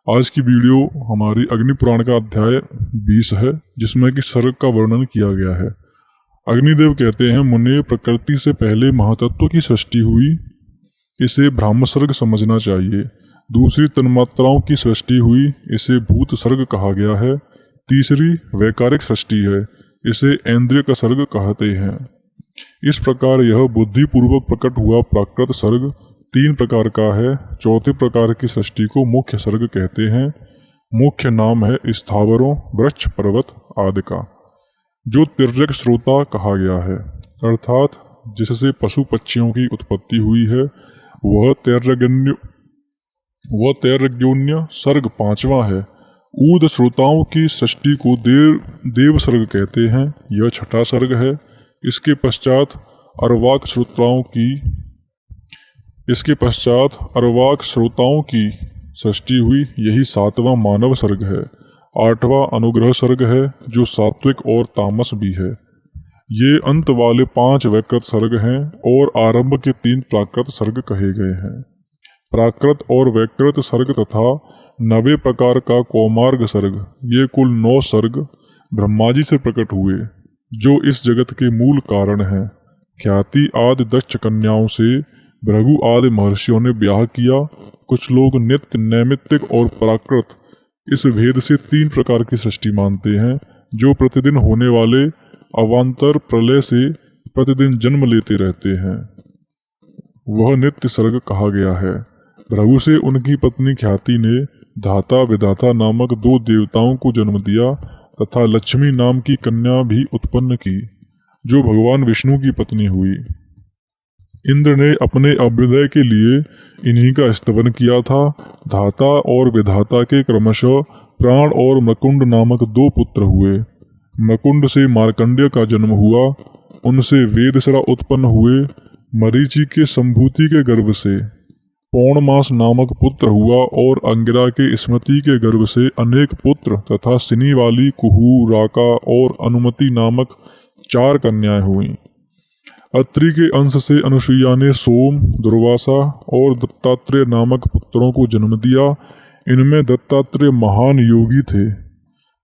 आज की वीडियो हमारी अग्नि पुराण का अध्याय 20 है, जिसमें कि सर्ग का वर्णन किया गया है। अग्निदेव कहते हैं, मुने, प्रकृति से पहले महातत्व की सृष्टि हुई, इसे ब्रह्म सर्ग समझना चाहिए। दूसरी तन्मात्राओं की सृष्टि हुई, इसे भूत सर्ग कहा गया है। तीसरी वैकारिक सृष्टि है, इसे ऐन्द्रिय का सर्ग कहते हैं। इस प्रकार यह बुद्धिपूर्वक प्रकट हुआ प्राकृत सर्ग 3 प्रकार का है। चौथे प्रकार की सृष्टि को मुख्य सर्ग कहते हैं। मुख्य नाम है स्थावरों, वृक्ष, पर्वत आदि का, जो तिर्यक श्रोता कहा गया है, अर्थात जिससे पशु पक्षियों की उत्पत्ति हुई है। वह तैर्यग्योन्य सर्ग 5वां है। ऊर्ध्व श्रोताओं की सृष्टि को देव सर्ग कहते हैं, यह 6ठा सर्ग है। इसके पश्चात अर्वाक श्रोताओं की सृष्टि हुई, यही 7वां मानव सर्ग है। 8वां अनुग्रह सर्ग है, जो सात्विक और तामस भी है। ये अंत वाले 5 वैकृत सर्ग हैं और आरंभ के 3 प्राकृत सर्ग कहे गए हैं। प्राकृत और वैकृत सर्ग तथा 90 प्रकार का कौमार्ग सर्ग, ये कुल 9 सर्ग ब्रह्मा जी से प्रकट हुए, जो इस जगत के मूल कारण हैं। ख्याति आदि दक्ष कन्याओं से भृगु आदि महर्षियों ने ब्याह किया। कुछ लोग नित्य, नैमित्तिक और प्राकृत इस भेद से 3 प्रकार की सृष्टि मानते हैं, जो प्रतिदिन होने वाले अवान्तर प्रलय से प्रतिदिन जन्म लेते रहते हैं। वह नित्य सर्ग कहा गया है। भृगु से उनकी पत्नी ख्याति ने धाता विधाता नामक 2 देवताओं को जन्म दिया तथा लक्ष्मी नाम की कन्या भी उत्पन्न की, जो भगवान विष्णु की पत्नी हुई। इंद्र ने अपने अभ्युदय के लिए इन्हीं का स्तवन किया था। धाता और विधाता के क्रमशः प्राण और मकुंड नामक 2 पुत्र हुए। मकुंड से मार्कंडेय का जन्म हुआ, उनसे वेदसरा उत्पन्न हुए। मरीचि के संभूति के गर्भ से पौर्णमास नामक पुत्र हुआ और अंगिरा के स्मृति के गर्भ से अनेक पुत्र तथा सिनी वाली कुहू, राका और अनुमति नामक 4 कन्याएं हुईं। अत्रि के अंश से अनुसुईया ने सोम, दुर्वासा और दत्तात्रेय नामक पुत्रों को जन्म दिया। इनमें दत्तात्रेय महान योगी थे।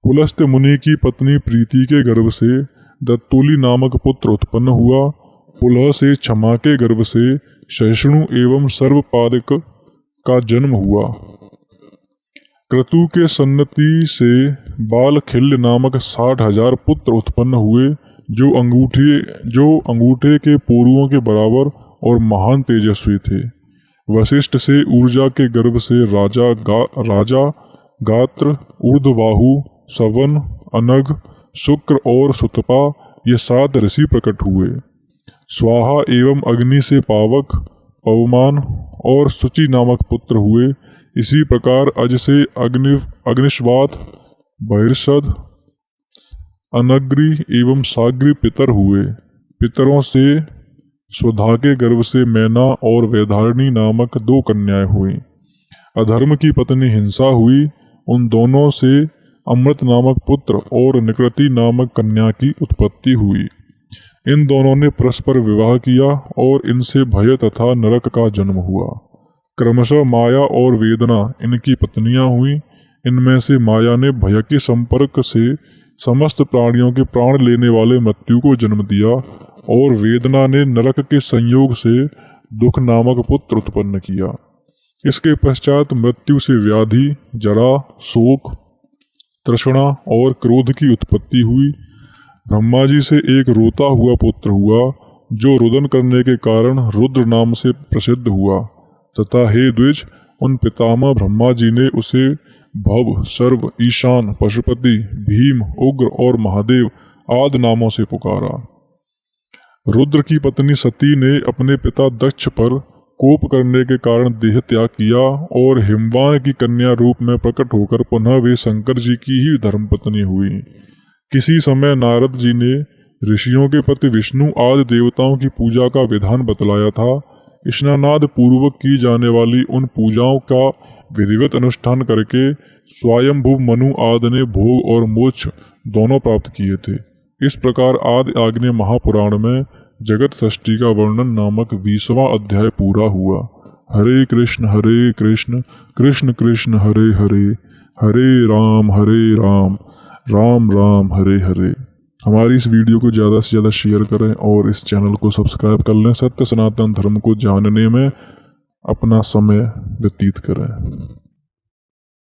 पुलस्त्य मुनि की पत्नी प्रीति के गर्भ से दत्तोली नामक पुत्र उत्पन्न हुआ। पुलह से क्षमा के गर्भ से सहिष्णु एवं सर्वपादक का जन्म हुआ। क्रतु के सन्नति से बालखिल्य नामक 60,000 पुत्र उत्पन्न हुए, जो अंगूठे के पोरुओं के बराबर और महान तेजस्वी थे। वशिष्ठ से ऊर्जा के गर्भ से राजा गात्र, ऊर्ध्वबाहु, सवन, अनग, शुक्र और सुतपा, ये 7 ऋषि प्रकट हुए। स्वाहा एवं अग्नि से पावक, पवमान और शुचि नामक पुत्र हुए। इसी प्रकार अज से अग्निश्वात, बहिर्षद, अनग्री एवं साग्री पितर हुए। पितरों से सुधा के गर्भ से मैना और वैधारणी नामक 2 कन्याएं हुई। अधर्म की पत्नी हिंसा हुई, उन दोनों से अमृत नामक पुत्र और निकृति नामक कन्या की उत्पत्ति हुई। इन दोनों ने परस्पर विवाह किया और इनसे भय तथा नरक का जन्म हुआ। क्रमशः माया और वेदना इनकी पत्नियां हुई। इनमें से माया ने भय के संपर्क से समस्त प्राणियों के प्राण लेने वाले मृत्यु को जन्म दिया और वेदना ने नरक के संयोग से दुख नामक पुत्र उत्पन्न किया। इसके पश्चात मृत्यु से व्याधि, जरा, शोक, तृष्णा और क्रोध की उत्पत्ति हुई। ब्रह्मा जी से एक रोता हुआ पुत्र हुआ, जो रुदन करने के कारण रुद्र नाम से प्रसिद्ध हुआ तथा हे द्विज, उन पितामह ब्रह्मा जी ने उसे भव, सर्व, ईशान, पशुपति, भीम, उग्र और महादेव आदि नामों से पुकारा। रुद्र की पत्नी सती ने अपने पिता दक्ष पर कोप करने के कारण देह त्याग किया और हिमवान की कन्या रूप में प्रकट होकर पुनः वे शंकर जी की ही धर्मपत्नी हुई। किसी समय नारद जी ने ऋषियों के प्रति विष्णु आदि देवताओं की पूजा का विधान बतलाया था। स्नानाद पूर्वक की जाने वाली उन पूजाओं का विधिवत अनुष्ठान करके स्वयंभू मनु आदि ने भोग और मोक्ष दोनों प्राप्त किए थे। इस प्रकार आदि आग्नेय महापुराण में जगत सृष्टि का वर्णन नामक 20वां अध्याय पूरा हुआ। हरे कृष्ण कृष्ण कृष्ण हरे हरे, हरे राम राम राम हरे हरे। हमारी इस वीडियो को ज़्यादा से ज़्यादा शेयर करें और इस चैनल को सब्सक्राइब कर लें। सत्य सनातन धर्म को जानने में अपना समय व्यतीत करें।